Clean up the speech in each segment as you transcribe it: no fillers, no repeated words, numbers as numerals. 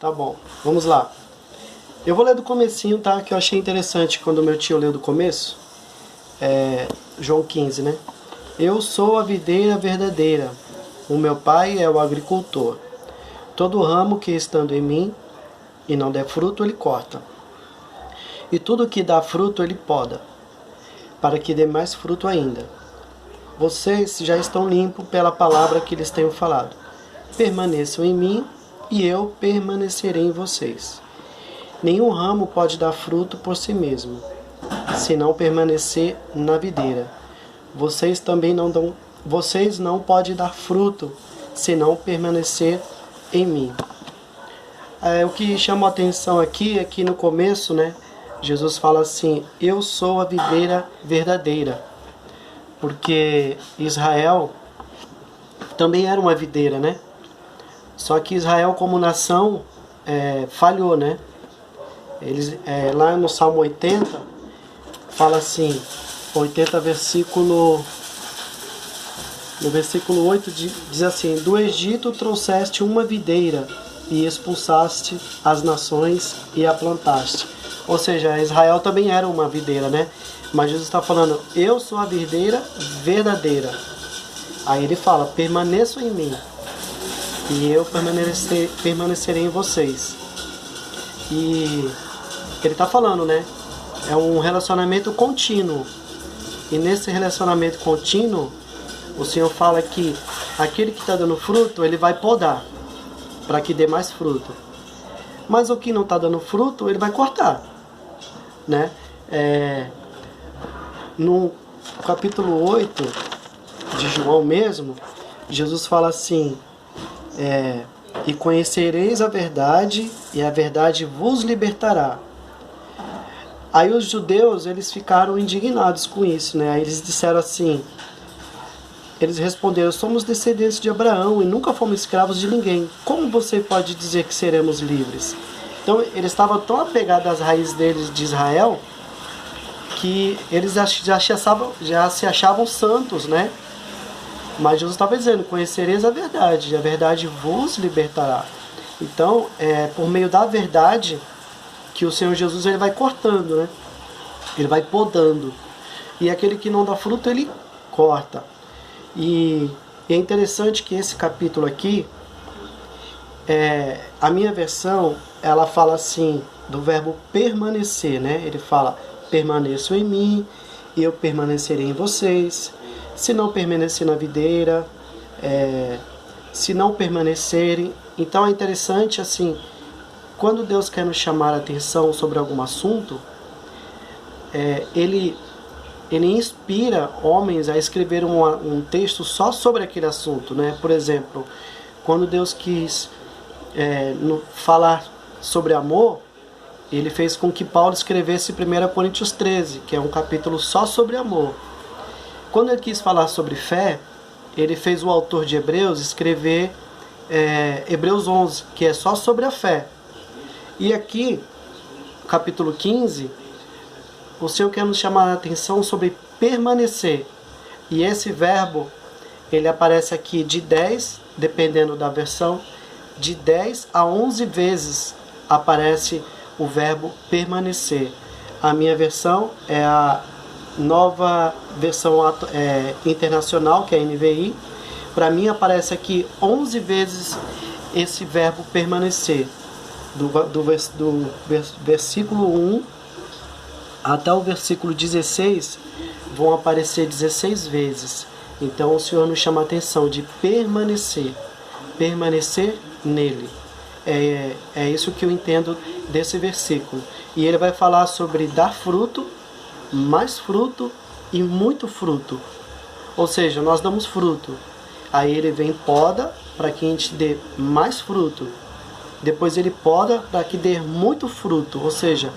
Tá bom, vamos lá. Eu vou ler do comecinho, tá? Que eu achei interessante quando o meu tio leu do começo. João 15, né? Eu sou a videira verdadeira. O meu pai é o agricultor. Todo ramo que estando em mim e não der fruto, ele corta. E tudo que dá fruto, ele poda, para que dê mais fruto ainda. Vocês já estão limpos pela palavra que lhes tenho falado. Permaneçam em mim e eu permanecerei em vocês. Nenhum ramo pode dar fruto por si mesmo, se não permanecer na videira. Vocês não podem dar fruto, se não permanecer em mim. O que chama a atenção aqui é que no começo, né, Jesus fala assim: eu sou a videira verdadeira. Porque Israel também era uma videira, né? Só que Israel como nação falhou, né? Eles, lá no Salmo 80, fala assim, 80 no versículo 8 diz assim: do Egito trouxeste uma videira e expulsaste as nações e a plantaste. Ou seja, Israel também era uma videira, né? Mas Jesus está falando: eu sou a videira verdadeira. Aí ele fala: permaneçam em mim e eu permanecerei em vocês. E ele está falando, né? É um relacionamento contínuo. E nesse relacionamento contínuo, o Senhor fala que aquele que está dando fruto, ele vai podar, para que dê mais fruto. Mas o que não está dando fruto, ele vai cortar, né? No capítulo 8 de João mesmo, Jesus fala assim: e conhecereis a verdade, e a verdade vos libertará. Aí os judeus, eles ficaram indignados com isso, né? Aí eles disseram assim, eles responderam: somos descendentes de Abraão e nunca fomos escravos de ninguém. Como você pode dizer que seremos livres? Então eles estavam tão apegados às raízes deles de Israel, que eles já se achavam santos, né? Mas Jesus estava dizendo: conhecereis a verdade, e a verdade vos libertará. Então, por meio da verdade que o Senhor Jesus ele vai cortando, né? Ele vai podando. E aquele que não dá fruto, ele corta. E é interessante que esse capítulo aqui, a minha versão, ela fala assim, do verbo permanecer, né? Ele fala: permaneçam em mim e eu permanecerei em vocês. Se não permanecer na videira, se não permanecerem. Então é interessante assim, quando Deus quer nos chamar a atenção sobre algum assunto, Ele inspira homens a escrever um texto só sobre aquele assunto, né? Por exemplo, quando Deus quis falar sobre amor, Ele fez com que Paulo escrevesse 1 Coríntios 13, que é um capítulo só sobre amor. Quando Ele quis falar sobre fé, Ele fez o autor de Hebreus escrever Hebreus 11, que é só sobre a fé. E aqui, capítulo 15, o Senhor quer nos chamar a atenção sobre permanecer. E esse verbo, ele aparece aqui de 10, dependendo da versão, de 10 a 11 vezes aparece o verbo permanecer. A minha versão é a nova versão internacional, que é a NVI. Para mim aparece aqui 11 vezes esse verbo permanecer. Do versículo 1 até o versículo 16 vão aparecer 16 vezes. Então o Senhor nos chama a atenção de permanecer nele. É isso que eu entendo desse versículo. E ele vai falar sobre dar fruto, mais fruto e muito fruto. Ou seja, nós damos fruto. Aí ele vem e poda para que a gente dê mais fruto. Depois ele poda para que dê muito fruto. Ou seja,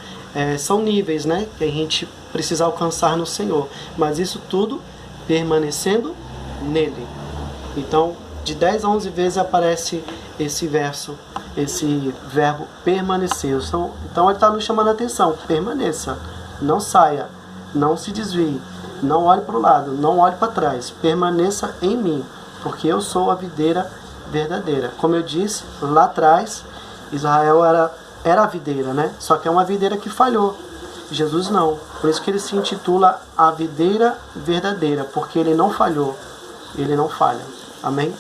são níveis, né, que a gente precisa alcançar no Senhor. Mas isso tudo permanecendo nele. Então, de 10 a 11 vezes aparece esse verbo permanecer. Então ele está nos chamando a atenção: permaneça, não saia, não se desvie, não olhe para o lado, não olhe para trás, permaneça em mim, porque eu sou a videira verdadeira. Como eu disse lá atrás, Israel era a videira, né? Só que é uma videira que falhou. Jesus não. Por isso que ele se intitula a videira verdadeira, porque ele não falhou. Ele não falha. Amém?